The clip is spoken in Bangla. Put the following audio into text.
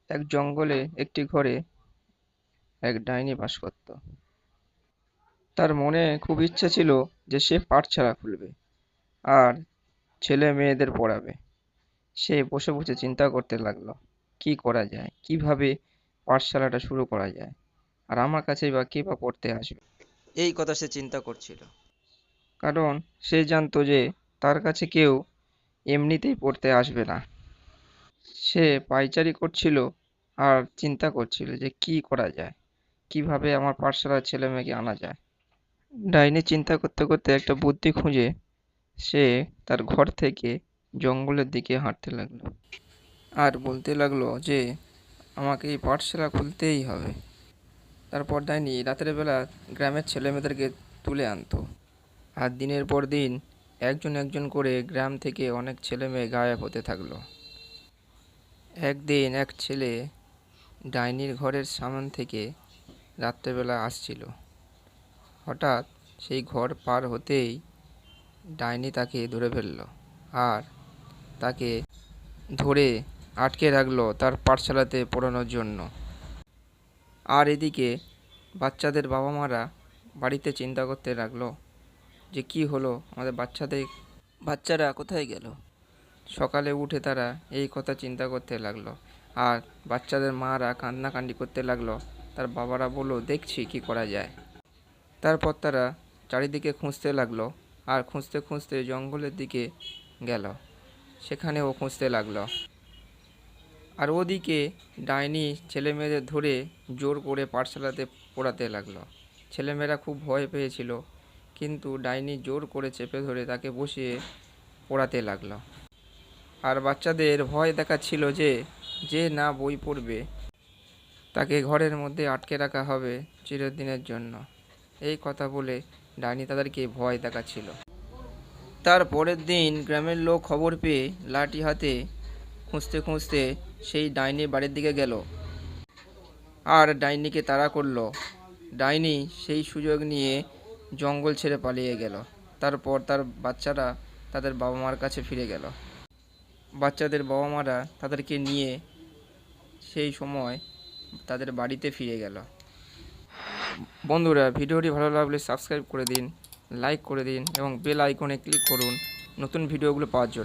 এক জঙ্গলে একটি ঘরে এক ডাইনি বাস করত। তার মনে খুব ইচ্ছে ছিল যে সে পাঠশালা খুলবে আর ছেলে মেয়েদের পড়াবে। সে বসে বসে চিন্তা করতে লাগলো, কি করা যায়, কিভাবে পাঠশালাটা শুরু করা যায়, আর আমার কাছেই বা কে বা পড়তে আসবে। এই কথা সে চিন্তা করছিল, কারণ সে জানতো যে তার কাছে কেউ এমনিতেই পড়তে আসবে না। সে পায়চারি করছিল আর চিন্তা করছিল যে কি করা যায়, কিভাবে আমার পাঠশালার ছেলে মেয়েকে আনা যায়। ডাইনি চিন্তা করতে করতে একটা বুদ্ধি খুঁজে সে তার ঘর থেকে জঙ্গলের দিকে হাঁটতে লাগলো আর বলতে লাগলো যে আমাকে এই পাঠশালা খুলতেই হবে। তারপর ডাইনি রাতের বেলা গ্রামের ছেলেমেয়েদেরকে তুলে আনতো, আর দিনের পর দিন একজন একজন করে গ্রাম থেকে অনেক ছেলে মেয়ে গায়েব হতে থাকলো। একদিন এক ছেলে ডাইনির ঘরের সামনে থেকে রাত্রেবেলা আসছিল। হঠাৎ সেই ঘর পার হতেই ডাইনি তাকে ধরে ফেলল আর তাকে ধরে আটকে রাখলো তার পাঠশালাতে পড়ানোর জন্য। আর এদিকে বাচ্চাদের বাবা মারা বাড়িতে চিন্তা করতে লাগলো যে কি হলো, আমাদের বাচ্চারা কোথায় গেল। সকালে উঠে তারা এই কথা চিন্তা করতে লাগলো, আর বাচ্চাদের মারা কান্নাকাটি করতে লাগলো। তার বাবারা বলল, দেখছি কি করা যায়। তারপর তারা চারিদিকে খুঁজতে লাগলো, আর খুঁজতে খুঁজতে জঙ্গলের দিকে গেল। সেখানেও খুঁজতে লাগলো, আর ওদিকে ডাইনি ছেলেমেয়েদের ধরে জোর করে পাঠশালাতে পড়াতে লাগলো। ছেলেমেয়েরা খুব ভয় পেয়েছিল, কিন্তু ডাইনি জোর করে চেপে ধরে তাকে বসিয়ে পড়াতে লাগলো। আর বাচ্চাদের ভয় দেখাচ্ছিল যে যে না বই পড়বে তাকে ঘরের মধ্যে আটকে রাখা হবে চিরদিনের জন্য। এই কথা বলে ডাইনি তাদেরকে ভয় দেখাচ্ছিল। তার পরের দিন গ্রামের লোক খবর পেয়ে লাঠি হাতে খুঁজতে খুঁজতে সেই ডাইনির বাড়ির দিকে গেল আর ডাইনিকে তাড়া করলো। ডাইনি সেই সুযোগ নিয়ে জঙ্গল ছেড়ে পালিয়ে গেল। তারপর তার বাচ্চারা তাদের বাবা মার কাছে ফিরে গেল। বাচ্চাদের বাবা মারা তাদেরকে নিয়ে সেই সময় তাদের বাড়িতে ফিরে গেল। বন্ধুরা, ভিডিওটি ভালো লাগলে সাবস্ক্রাইব করে দিন, লাইক করে দিন এবং বেল আইকনে ক্লিক করুন নতুন ভিডিওগুলো পাওয়ার জন্য।